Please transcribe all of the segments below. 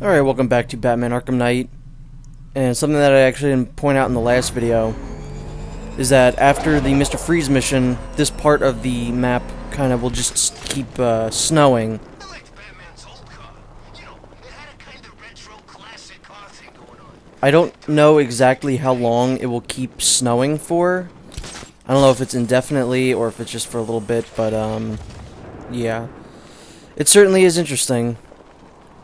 Alright, welcome back to Batman Arkham Knight. And something that I actually didn't point out in the last video is that after the Mr. Freeze mission, this part of the map kind of will just keep snowing. I don't know exactly how long it will keep snowing for. I don't know if it's indefinitely or if it's just for a little bit, but yeah. It certainly is interesting.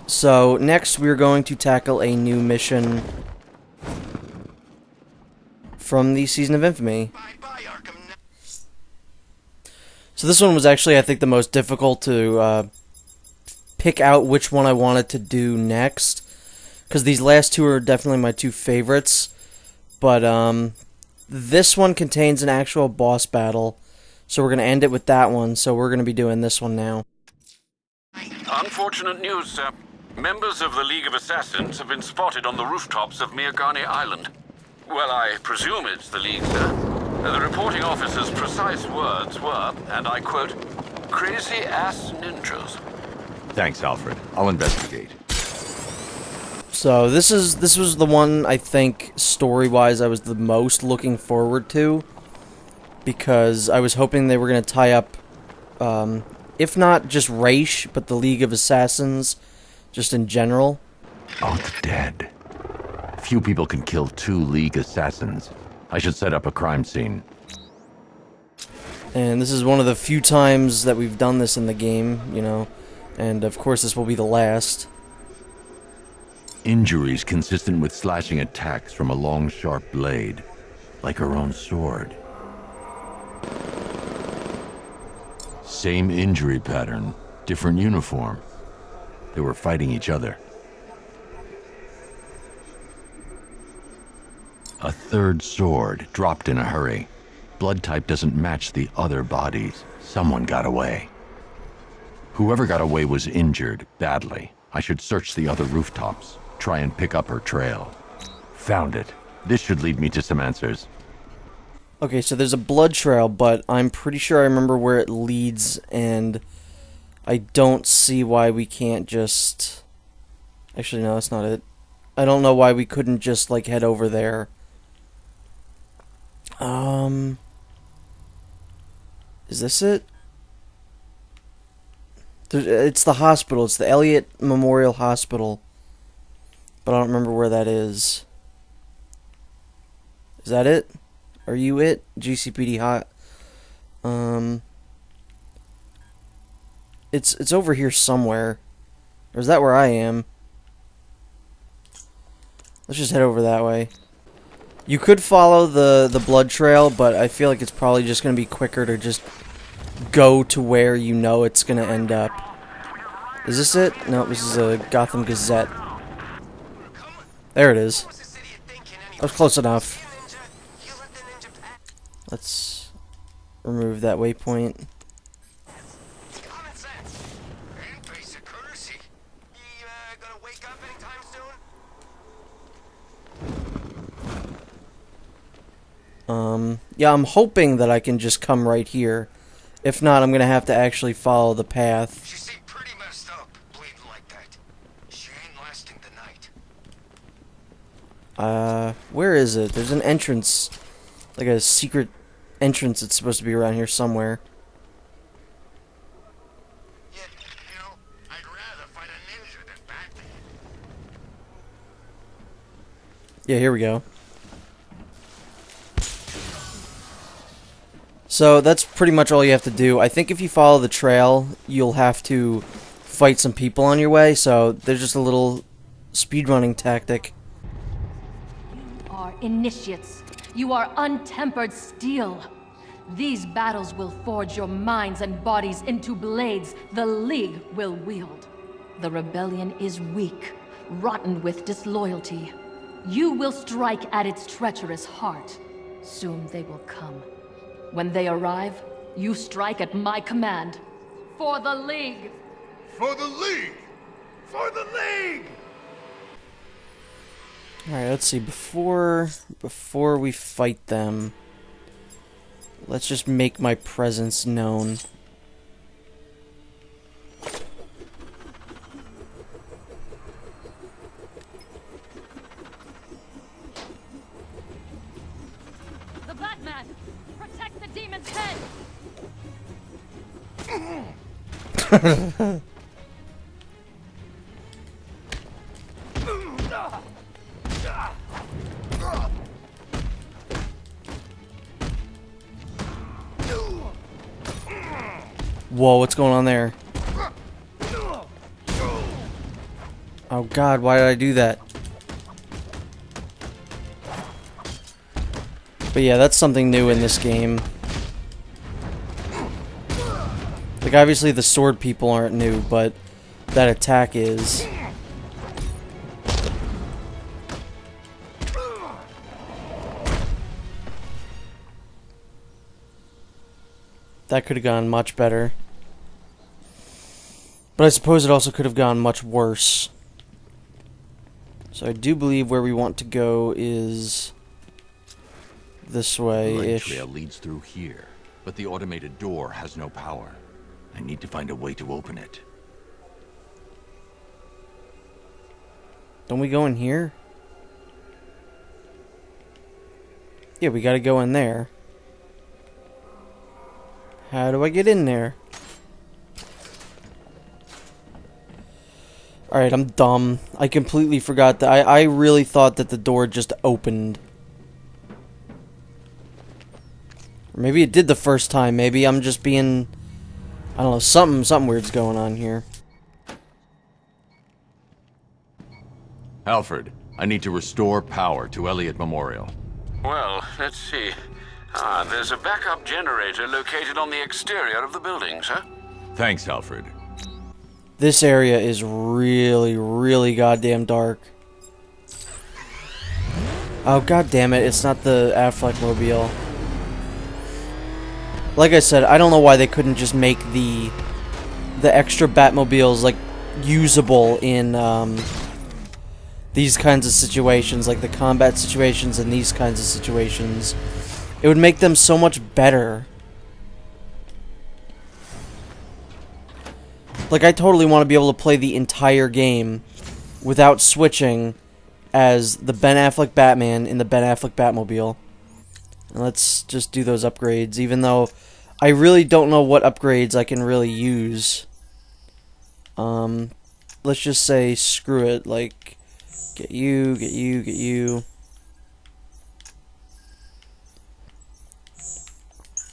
So, next we're going to tackle a new mission from the season of Infamy. So this one was actually, I think, the most difficult to pick out which one I wanted to do next. Because these last two are definitely my two favorites. But, this one contains an actual boss battle. So we're going to end it with that one. So we're going to be doing this one now. Unfortunate news, sir. Members of the League of Assassins have been spotted on the rooftops of Mirgani Island. Well, I presume it's the League, sir. The reporting officer's precise words were, and I quote, "crazy-ass ninjas." Thanks, Alfred. I'll investigate. So this was the one I think story-wise I was the most looking forward to, because I was hoping they were going to tie up, if not just Raish, but the League of Assassins, just in general. Oh, the dead. Few people can kill two League assassins. I should set up a crime scene. And this is one of the few times that we've done this in the game, you know, and of course this will be the last. Injuries consistent with slashing attacks from a long, sharp blade, like her own sword. Same injury pattern, different uniform. They were fighting each other. A third sword, dropped in a hurry. Blood type doesn't match the other bodies. Someone got away. Whoever got away was injured, badly. I should search the other rooftops, try and pick up her trail. Found it. This should lead me to some answers. Okay, so there's a blood trail, but I'm pretty sure I remember where it leads, and I don't see why we can't just... Actually, no, that's not it. I don't know why we couldn't just, like, head over there. Is this it? It's the hospital. It's the Elliott Memorial Hospital. But I don't remember where that is. Is that it? Are you it? GCPD hot. It's over here somewhere. Or is that where I am? Let's just head over that way. You could follow the blood trail, but I feel like it's probably just going to be quicker to just go to where you know it's going to end up. Is this it? No, this is a Gotham Gazette. There it is. That was close enough. Let's remove that waypoint. Yeah, I'm hoping that I can just come right here. If not, I'm gonna have to actually follow the path. She seemed pretty messed up, bleeding like that. She ain't lasting the night. Where is it? There's an entrance. Like a secret entrance that's supposed to be around here somewhere. Yeah, you know, I'd rather fight a ninja than Batman. Yeah, here we go. So that's pretty much all you have to do. I think if you follow the trail, you'll have to fight some people on your way, so there's just a little speedrunning tactic. You are initiates. You are untempered steel. These battles will forge your minds and bodies into blades the League will wield. The rebellion is weak, rotten with disloyalty. You will strike at its treacherous heart. Soon they will come. When they arrive, you strike at my command. For the League! For the League! For the League! Alright, let's see. Before we fight them, let's just make my presence known. Whoa, what's going on there? Oh god, why did I do that? But yeah, that's something new in this game. Like, obviously the sword people aren't new, but that attack is. That could have gone much better. But I suppose it also could have gone much worse. So I do believe where we want to go is this The way-ish. trail leads through here, but the automated door has no power. I need to find a way to open it. Don't we go in here? Yeah, we gotta go in there. How do I get in there? Alright, I'm dumb. I completely forgot that. I really thought that the door just opened. Or maybe it did the first time. Maybe I'm just being... I don't know, something weird's going on here. Alfred, I need to restore power to Elliott Memorial. Well, let's see. There's a backup generator located on the exterior of the building, sir. Thanks, Alfred. This area is really, really goddamn dark. Oh, god damn it, it's not the Affleck mobile. Like I said, I don't know why they couldn't just make the extra Batmobiles, like, usable in, these kinds of situations, like the combat situations and these kinds of situations. It would make them so much better. Like, I totally want to be able to play the entire game without switching as the Ben Affleck Batman in the Ben Affleck Batmobile. And let's just do those upgrades, even though I really don't know what upgrades I can really use. Let's just say screw it, like, get you, get you, get you.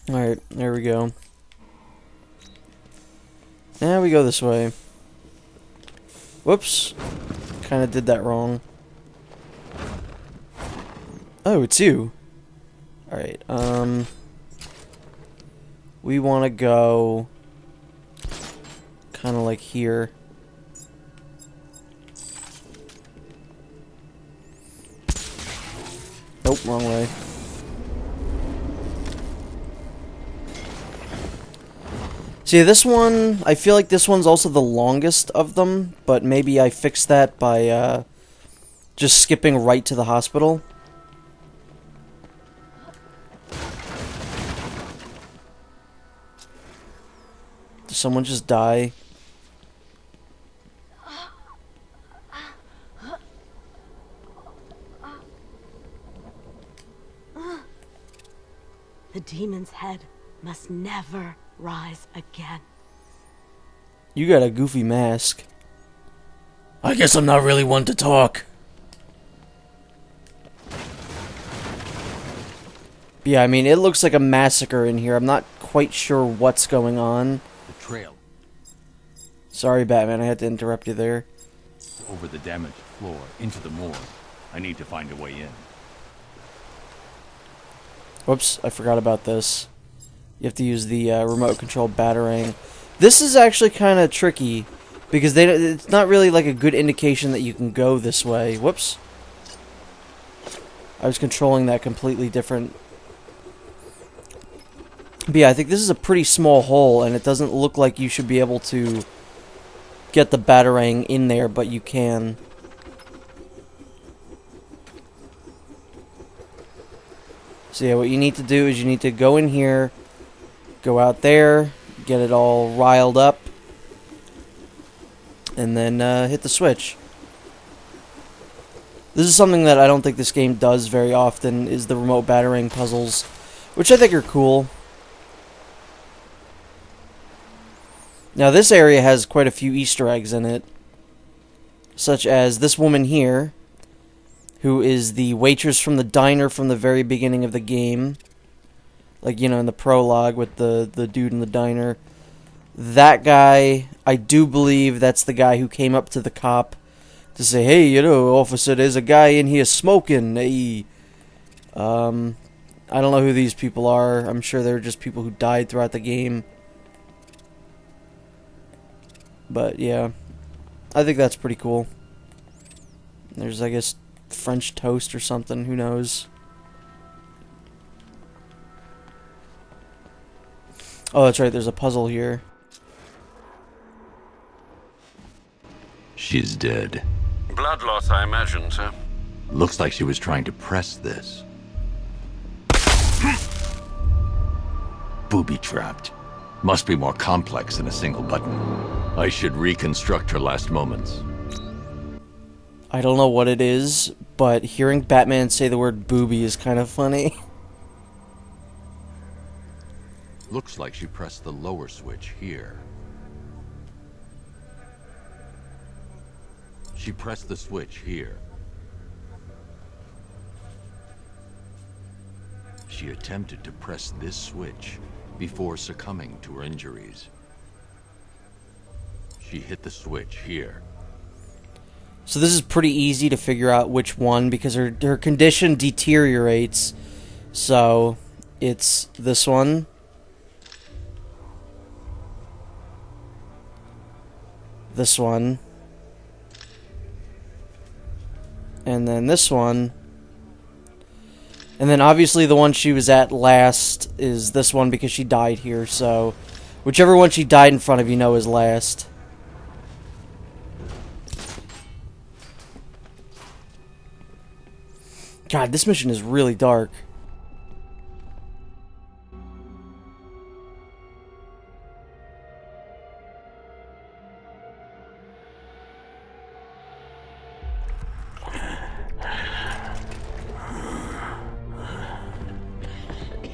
Alright, there we go. Now we go this way. Whoops. Kinda did that wrong. Oh, it's you. Alright, we wanna go kinda like here. Nope, wrong way. See, this one, I feel like this one's also the longest of them, but maybe I fixed that by, just skipping right to the hospital. Did someone just die? The demon's head must never rise again. You got a goofy mask. I guess I'm not really one to talk. Yeah, I mean, it looks like a massacre in here. I'm not quite sure what's going on. The trail Sorry, Batman, I had to interrupt you there. over the damaged floor into the morgue. I need to find a way in. Whoops, I forgot about this. You have to use the remote control batarang. This is actually kind of tricky, because it's not really like a good indication that you can go this way. Whoops. I was controlling that completely different. But yeah, I think this is a pretty small hole, and it doesn't look like you should be able to get the batarang in there, but you can. So yeah, what you need to do is you need to go in here, go out there, get it all riled up, and then hit the switch. This is something that I don't think this game does very often, is the remote batarang puzzles, which I think are cool. Now this area has quite a few Easter eggs in it, such as this woman here, who is the waitress from the diner from the very beginning of the game. Like, you know, in the prologue with the dude in the diner. That guy, I do believe that's the guy who came up to the cop to say, hey, you know, officer, there's a guy in here smoking. Hey. I don't know who these people are. I'm sure they're just people who died throughout the game. But, yeah. I think that's pretty cool. There's, I guess, French toast or something. Who knows? Oh, that's right. There's a puzzle here. She's dead. Blood loss, I imagine, sir. Looks like she was trying to press this. Booby-trapped. Must be more complex than a single button. I should reconstruct her last moments. I don't know what it is, but hearing Batman say the word booby is kind of funny. Looks like she pressed the lower switch here. She pressed the switch here. She attempted to press this switch before succumbing to her injuries. She hit the switch here. So this is pretty easy to figure out which one, because her condition deteriorates. So it's this one. This one. And then this one. And then obviously the one she was at last is this one because she died here. So whichever one she died in front of, you know, is last. God, this mission is really dark.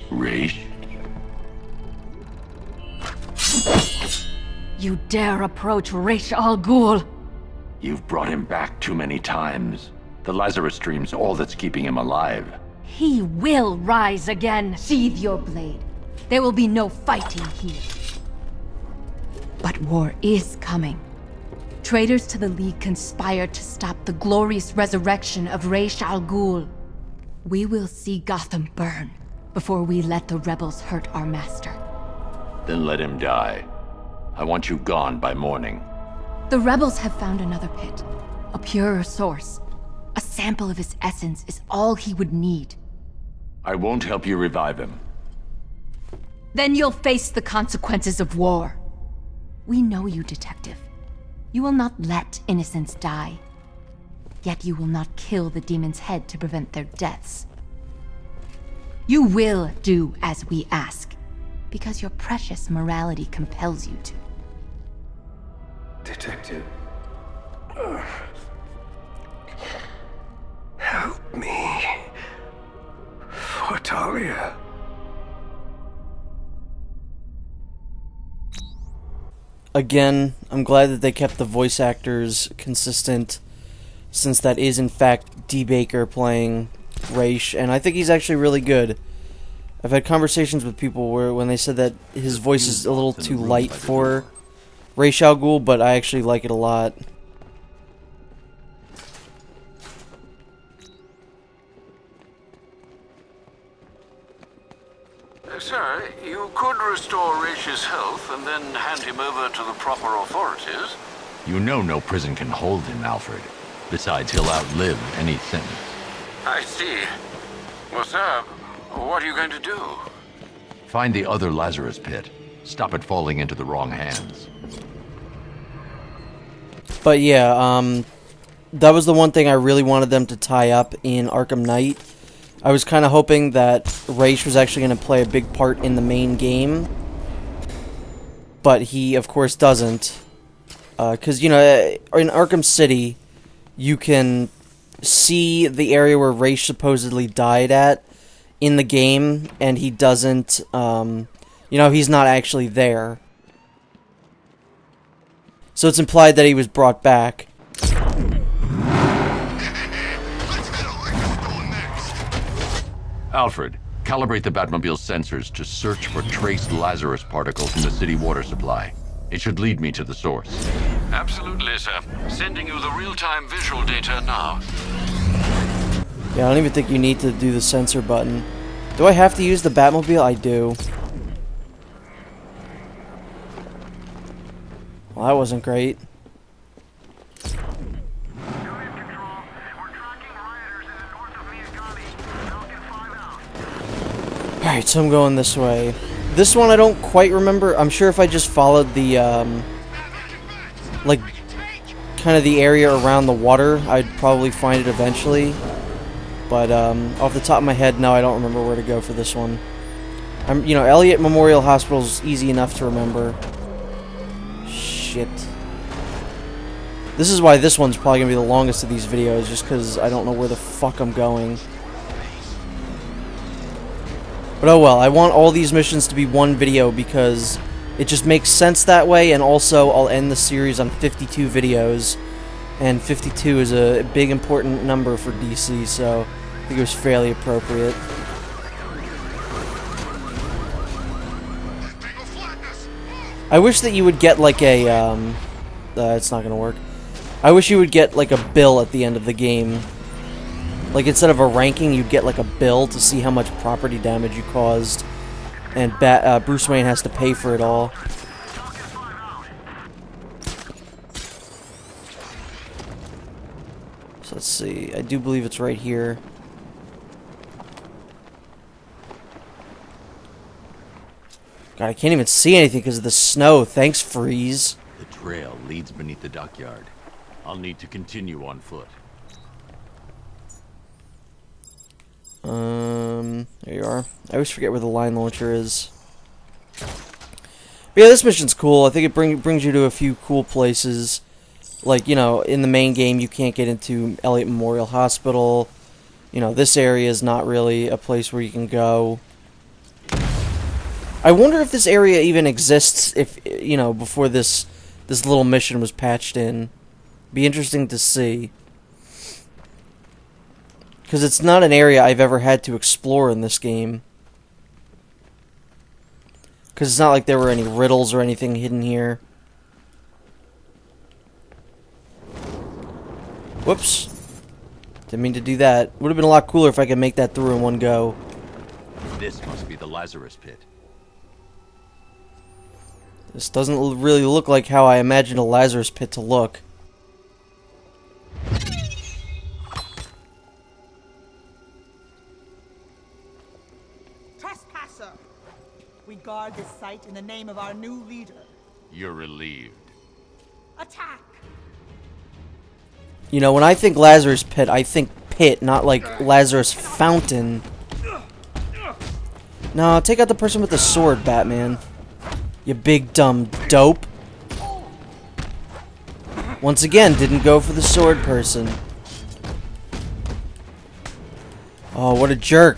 Raish? You dare approach Ra's al Ghul? You've brought him back too many times. The Lazarus Stream's all that's keeping him alive. He will rise again. Sheathe your blade. There will be no fighting here. But war is coming. Traitors to the League conspired to stop the glorious resurrection of Ra's al Ghul. We will see Gotham burn before we let the rebels hurt our master. Then let him die. I want you gone by morning. The rebels have found another pit. A purer source. A sample of his essence is all he would need. I won't help you revive him. Then you'll face the consequences of war. We know you, Detective. You will not let innocents die. Yet you will not kill the demon's head to prevent their deaths. You will do as we ask, because your precious morality compels you to. Detective. Help me. For Talia. Again, I'm glad that they kept the voice actors consistent, since that is in fact D. Baker playing Ra's, and I think he's actually really good. I've had conversations with people where when they said that his voice is a little too light for Ra's al Ghul, but I actually like it a lot. Sir, you could restore Raish's health and then hand him over to the proper authorities. You know no prison can hold him, Alfred. Besides, he'll outlive any sentence. I see. Well, sir, what are you going to do? Find the other Lazarus pit. Stop it falling into the wrong hands. But yeah, that was the one thing I really wanted them to tie up in Arkham Knight. I was kind of hoping that Ra's was actually going to play a big part in the main game. But he, of course, doesn't. Because, you know, in Arkham City, you can see the area where Ra's supposedly died at in the game, and he doesn't, you know, he's not actually there. So it's implied that he was brought back. Let's head over to what's going next. Alfred, calibrate the Batmobile's sensors to search for trace Lazarus particles in the city water supply. It should lead me to the source. Absolutely, sir. Sending you the real-time visual data now. Yeah, I don't even think you need to do the sensor button. Do I have to use the Batmobile? I do. Well, that wasn't great. Alright, so I'm going this way. This one I don't quite remember. I'm sure if I just followed the, like, kind of the area around the water, I'd probably find it eventually. But, off the top of my head, no, I don't remember where to go for this one. You know, Elliott Memorial Hospital's easy enough to remember. Shit. This is why this one's probably gonna be the longest of these videos, just because I don't know where the fuck I'm going. But oh well, I want all these missions to be one video because it just makes sense that way, and also I'll end the series on 52 videos, and 52 is a big important number for DC, so I think it was fairly appropriate. I wish that you would get like a, it's not gonna work. I wish you would get like a bill at the end of the game. Like, instead of a ranking, you'd get like a bill to see how much property damage you caused. And Bruce Wayne has to pay for it all. So let's see. I do believe it's right here. God, I can't even see anything because of the snow. Thanks, Freeze. The trail leads beneath the dockyard. I'll need to continue on foot. There you are. I always forget where the line launcher is. But yeah, this mission's cool. I think it brings you to a few cool places. Like, you know, in the main game, you can't get into Elliott Memorial Hospital. You know, this area is not really a place where you can go. I wonder if this area even exists, if, you know, before this little mission was patched in. Be interesting to see. Because it's not an area I've ever had to explore in this game. Because it's not like there were any riddles or anything hidden here. Whoops. Didn't mean to do that. Would have been a lot cooler if I could make that through in one go. This must be the Lazarus Pit. This doesn't really look like how I imagined a Lazarus Pit to look. We guard this site in the name of our new leader. You're relieved. Attack! You know, when I think Lazarus Pit, I think pit, not like Lazarus Fountain. No, take out the person with the sword, Batman. You big dumb dope. Once again, didn't go for the sword person. Oh, what a jerk.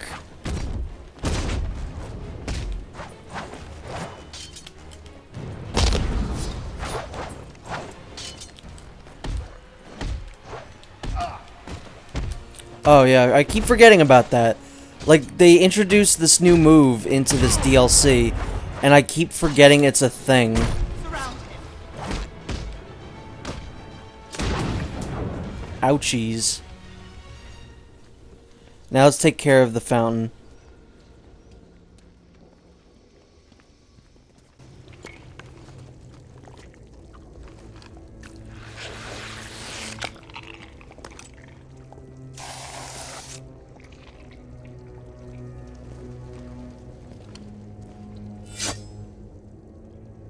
Oh yeah, I keep forgetting about that. Like, they introduced this new move into this DLC, and I keep forgetting it's a thing. Ouchies. Now let's take care of the fountain.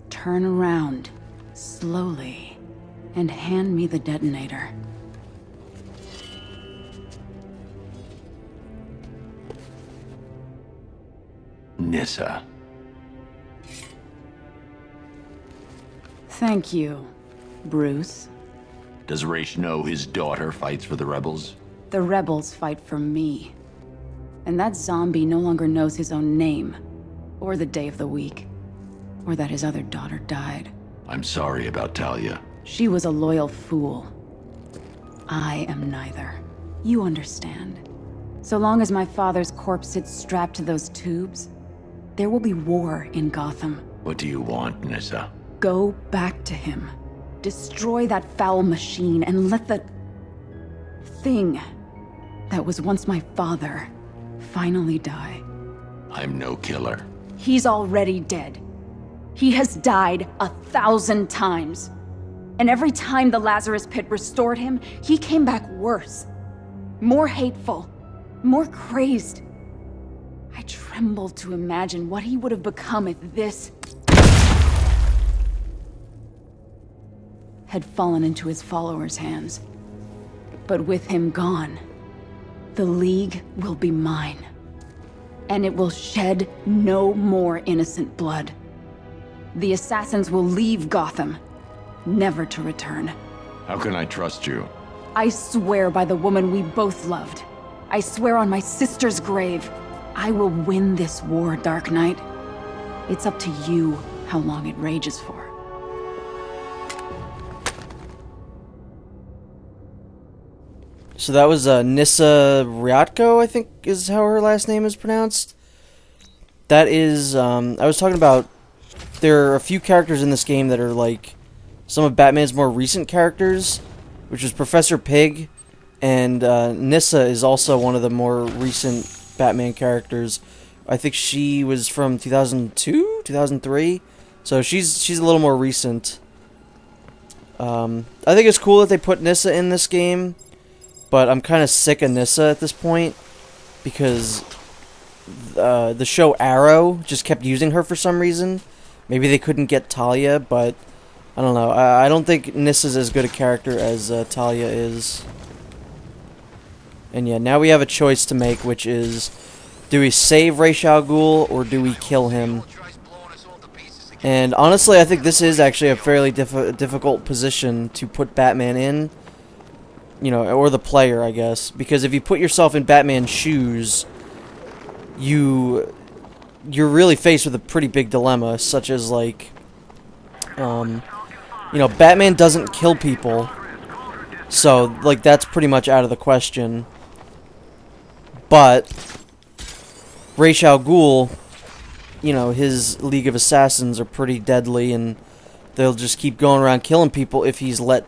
Turn around, slowly, and hand me the detonator. Nyssa. Thank you, Bruce. Does Ra's know his daughter fights for the rebels? The rebels fight for me. And that zombie no longer knows his own name, or the day of the week, or that his other daughter died. I'm sorry about Talia. She was a loyal fool. I am neither. You understand. So long as my father's corpse sits strapped to those tubes, there will be war in Gotham. What do you want, Nissa? Go back to him. Destroy that foul machine and let the thing that was once my father finally die. I'm no killer. He's already dead. He has died 1,000 times. And every time the Lazarus Pit restored him, he came back worse. More hateful. More crazed. I tremble to imagine what he would have become if this had fallen into his followers' hands. But with him gone, the League will be mine. And it will shed no more innocent blood. The assassins will leave Gotham, never to return. How can I trust you? I swear by the woman we both loved. I swear on my sister's grave. I will win this war, Dark Knight. It's up to you how long it rages for. So that was Nissa Ryatko, I think is how her last name is pronounced. That is, I was talking about, there are a few characters in this game that are like some of Batman's more recent characters, which is Professor Pig, and Nissa is also one of the more recent Batman characters. I think she was from 2002, 2003, so she's a little more recent. I think it's cool that they put Nissa in this game, but I'm kind of sick of Nissa at this point, because the show Arrow just kept using her for some reason. Maybe they couldn't get Talia, but I don't know. I don't think Nissa's as good a character as Talia is. And yeah, now we have a choice to make, which is, do we save Ra's al Ghul, or do we kill him? And honestly, I think this is actually a fairly difficult position to put Batman in. You know, or the player, I guess. Because if you put yourself in Batman's shoes, you're really faced with a pretty big dilemma, such as, like, you know, Batman doesn't kill people, so, like, that's pretty much out of the question. But Ra's al Ghul, you know, his League of Assassins are pretty deadly, and they'll just keep going around killing people if he's let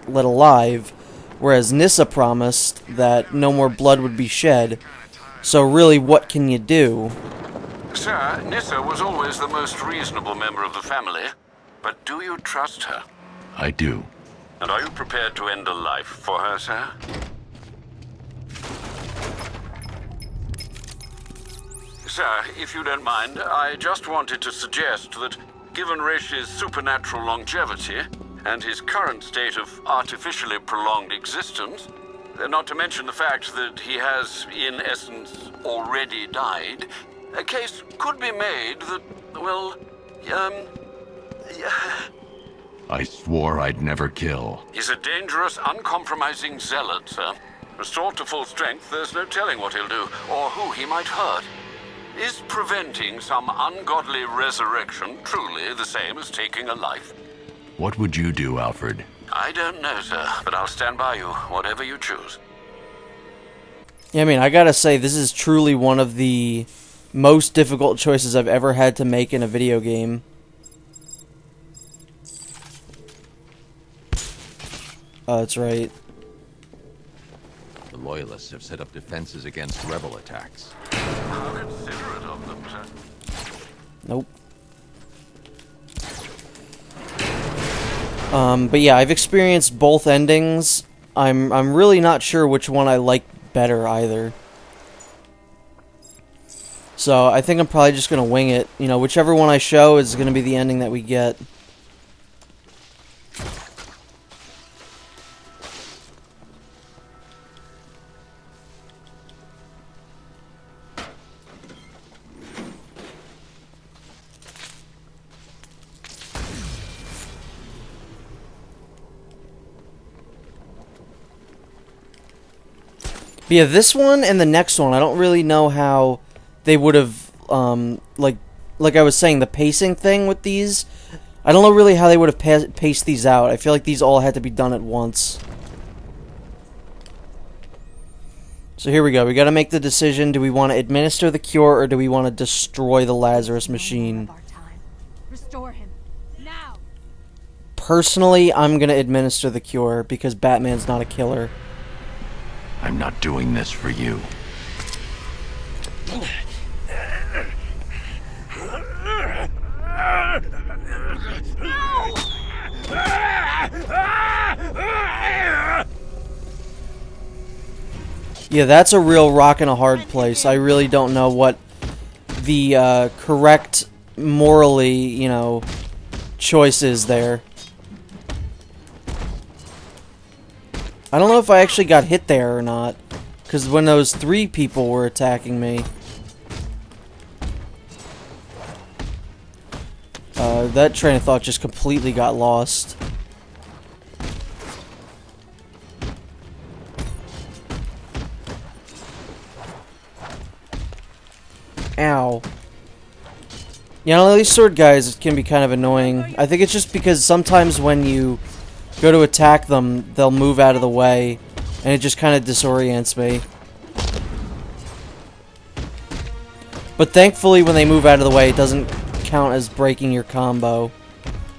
alive. Whereas Nissa promised that no more blood would be shed. So really, what can you do? Sir, Nissa was always the most reasonable member of the family. But do you trust her? I do. And are you prepared to end a life for her, sir? Sir, if you don't mind, I just wanted to suggest that, given Rash's supernatural longevity, and his current state of artificially prolonged existence, not to mention the fact that he has, in essence, already died, a case could be made that, well, I swore I'd never kill. He's a dangerous, uncompromising zealot, sir. Restored to full strength, there's no telling what he'll do, or who he might hurt. Is preventing some ungodly resurrection truly the same as taking a life? What would you do, Alfred? I don't know, sir, but I'll stand by you, whatever you choose. Yeah, I mean, I gotta say, this is truly one of the most difficult choices I've ever had to make in a video game. Oh, that's right. The Loyalists have set up defenses against rebel attacks. How considerate of them, sir. Nope. But yeah, I've experienced both endings. I'm really not sure which one I like better either. So I think I'm probably just gonna wing it. You know, whichever one I show is gonna be the ending that we get. But yeah, this one and the next one, I don't really know how they would have, like I was saying, the pacing thing with these, I don't know really how they would have paced these out. I feel like these all had to be done at once. So here we go. We got to make the decision. Do we want to administer the cure or do we want to destroy the Lazarus machine? Restore him. Now. Personally, I'm going to administer the cure because Batman's not a killer. I'm not doing this for you. Yeah, that's a real rock and a hard place. I really don't know what the correct, morally, you know, choice is there. I don't know if I actually got hit there or not, because when those 3 people were attacking me, that train of thought just completely got lost. Ow. You know, these sword guys can be kind of annoying. I think it's just because sometimes when you go to attack them, they'll move out of the way, and it just kind of disorients me. But thankfully, when they move out of the way, it doesn't count as breaking your combo.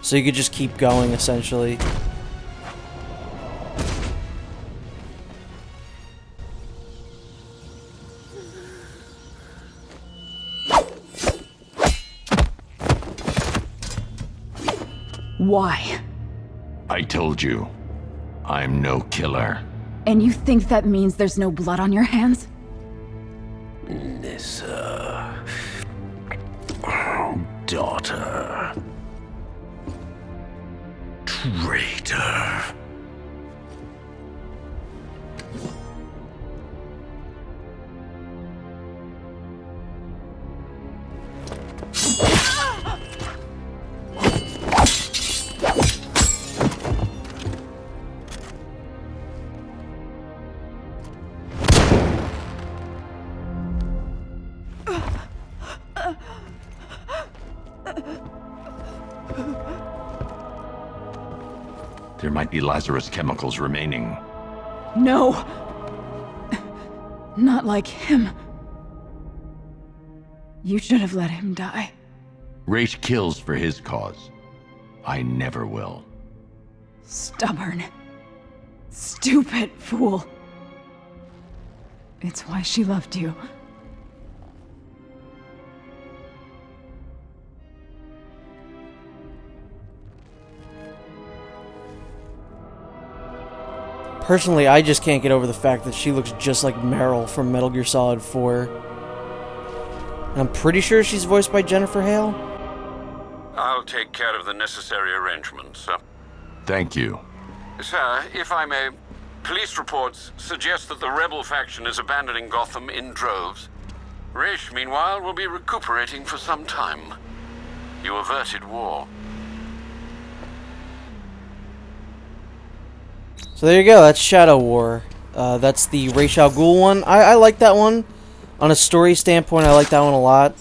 So you could just keep going, essentially. Why? I told you, I'm no killer. And you think that means there's no blood on your hands? Nissa. Daughter. Traitor. There might be Lazarus chemicals remaining. No! Not like him. You should have let him die. Raish kills for his cause. I never will. Stubborn. Stupid fool. It's why she loved you. Personally, I just can't get over the fact that she looks just like Meryl from Metal Gear Solid 4. I'm pretty sure she's voiced by Jennifer Hale. I'll take care of the necessary arrangements, sir. Thank you. Sir, if I may, police reports suggest that the rebel faction is abandoning Gotham in droves. Raish, meanwhile, will be recuperating for some time. You averted war. So there you go, that's Shadow War. That's the Ra's al Ghul one. I like that one. On a story standpoint, I like that one a lot.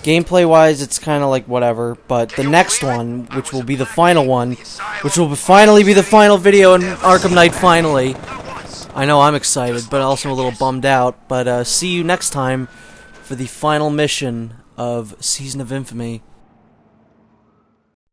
Gameplay-wise, it's kind of like whatever. But the next one, which will be the final one, which will finally be the final video in Arkham Knight, finally. I know I'm excited, but also a little bummed out. But see you next time for the final mission of Season of Infamy.